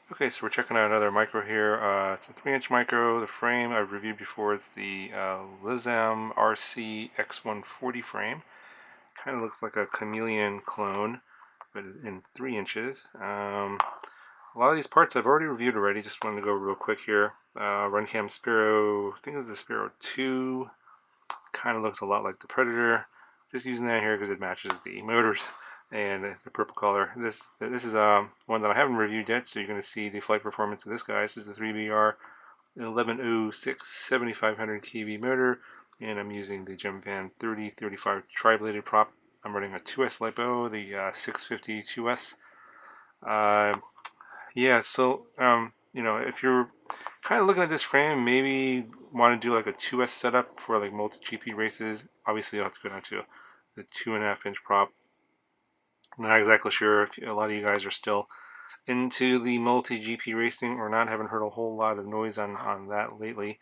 Okay, so we're checking out another micro here. It's a 3-inch micro. The frame I've reviewed before is the LISAMRC X140 frame. Kind of looks like a chameleon clone, but in 3 inches. A lot of these parts I've already reviewed already. Just wanted to go real quick here. Runcam Spiro, I think it's the Spiro 2. Kind of looks a lot like the Predator. Just using that here because it matches the motors and the purple color. This is one that I haven't reviewed yet, so you're going to see the flight performance of this guy. This is the 3BR 1106 7500 kV motor, and I'm using the GemFan 3035 tri-bladed prop. I'm running a 2S LiPo, the 650 2S. Yeah, so if you're kind of looking at this frame, maybe want to do like a 2S setup for like multi-GP races. Obviously, you'll have to go down to the 2.5-inch prop. I'm not exactly sure if a lot of you guys are still into the multi-GP racing or not. Haven't heard a whole lot of noise on that lately.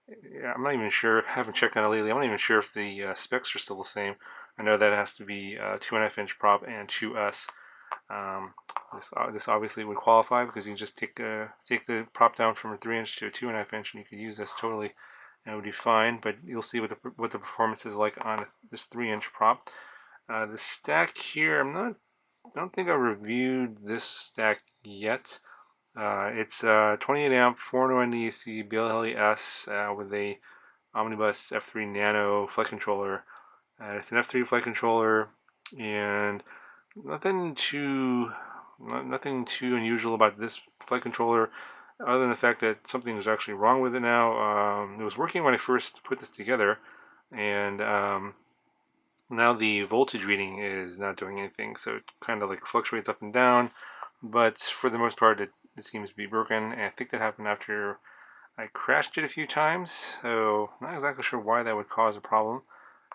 Yeah, I'm not even sure. Haven't checked on it lately. I'm not even sure if the specs are still the same. I know that has to be 2.5-inch prop and 2S. Um, this obviously would qualify because you just take the prop down from a 3-inch to a 2.5-inch, and you could use this totally, and it would be fine. But you'll see what the performance is like on this 3-inch prop. The stack here, I don't think I reviewed this stack yet. It's 28 amp 490 AC BLHeli-S with a Omnibus F3 Nano flight controller. It's an F3 flight controller, and nothing too unusual about this flight controller, other than the fact that something is actually wrong with it now. It was working when I first put this together, and now the voltage reading is not doing anything, so it kind of like fluctuates up and down. But for the most part, it seems to be broken, and I think that happened after I crashed it a few times. So not exactly sure why that would cause a problem.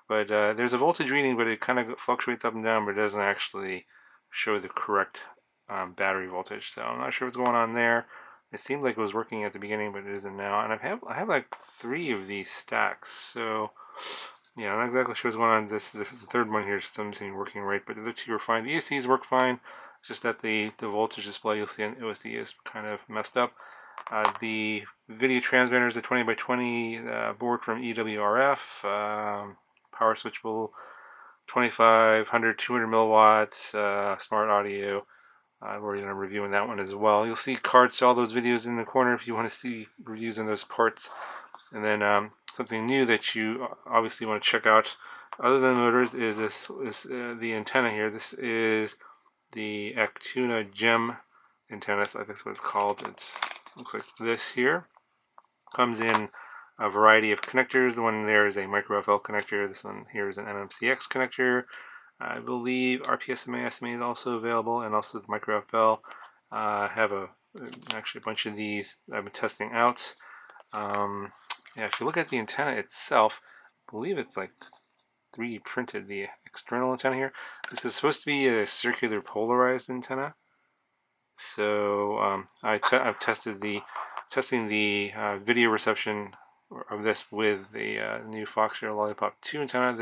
But there's a voltage reading, but it kind of fluctuates up and down, but it doesn't actually show the correct battery voltage. So I'm not sure what's going on there. It seemed like it was working at the beginning, but it isn't now. And I have like 3 of these stacks. So yeah, I'm not exactly sure what's going on. This is the third one here, so I'm seeing working right. But the other 2 are fine. The ESCs work fine. It's just that the voltage display you'll see on OSD is kind of messed up. The video transmitter is a 20 by 20 board from EWRF. Power switchable, 2500, 200 milliwatts, smart audio. I've already done a review on that one as well. You'll see cards to all those videos in the corner if you want to see reviews on those parts. And then something new that you obviously want to check out, other than motors, is the antenna here. This is the Actuna Gem antenna. So that's what it's called. It looks like this here. Comes in a variety of connectors. The one there is a micro FL connector. This one here is an MMCX connector. I believe RPSMA SMA is also available, and also the micro FL. I have actually a bunch of these I've been testing out. Yeah, if you look at the antenna itself, I believe it's like 3D printed, the external antenna here. This is supposed to be a circular polarized antenna. So I've testing the video reception of this with the new Foxshare Lollipop 2 antenna.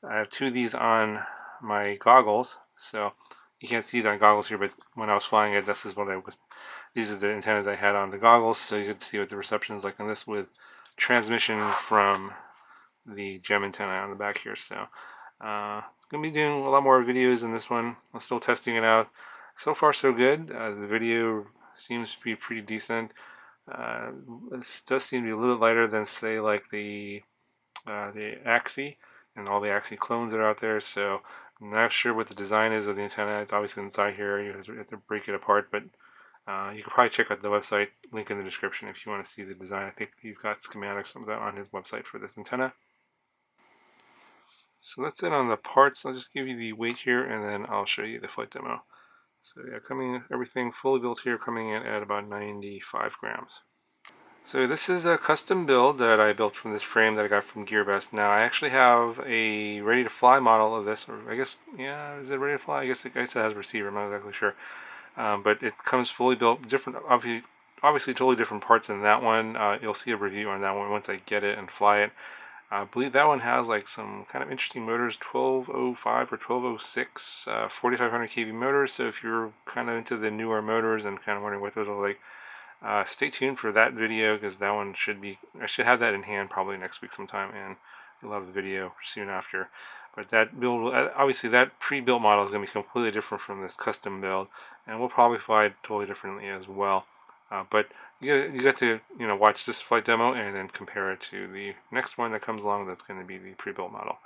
I have 2 of these on my goggles, so you can't see the goggles here, but when I was flying it, these are the antennas I had on the goggles, so you could see what the reception is like on this with transmission from the gem antenna on the back here. So going to be doing a lot more videos in this one. I'm still testing it out. So far so good. The video seems to be pretty decent. This does seem to be a little bit lighter than, say, like the Axie and all the Axie clones that are out there. So I'm not sure what the design is of the antenna. It's obviously inside here. You have to break it apart, but you can probably check out the website, link in the description, if you want to see the design. I think he's got schematics of that on his website for this antenna. So that's it on the parts. I'll just give you the weight here, and then I'll show you the flight demo. So yeah, everything fully built here, coming in at about 95 grams. So this is a custom build that I built from this frame that I got from GearBest. Now I actually have a ready-to-fly model of this, or I guess, yeah, is it ready to fly? I guess it has a receiver, I'm not exactly sure. But it comes fully built, different, obviously totally different parts than that one. You'll see a review on that one once I get it and fly it. I believe that one has like some kind of interesting motors, 1205 or 1206, 4500 kV motors. So if you're kind of into the newer motors and kind of wondering what those are like, stay tuned for that video, because that one I should have that in hand probably next week sometime, and you'll have the video soon after. But that build, obviously that pre-built model is going to be completely different from this custom build, and we'll probably fly it totally differently as well. But you got to watch this flight demo and then compare it to the next one that comes along that's going to be the pre-built model.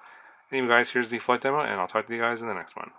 Anyway guys, here's the flight demo, and I'll talk to you guys in the next one.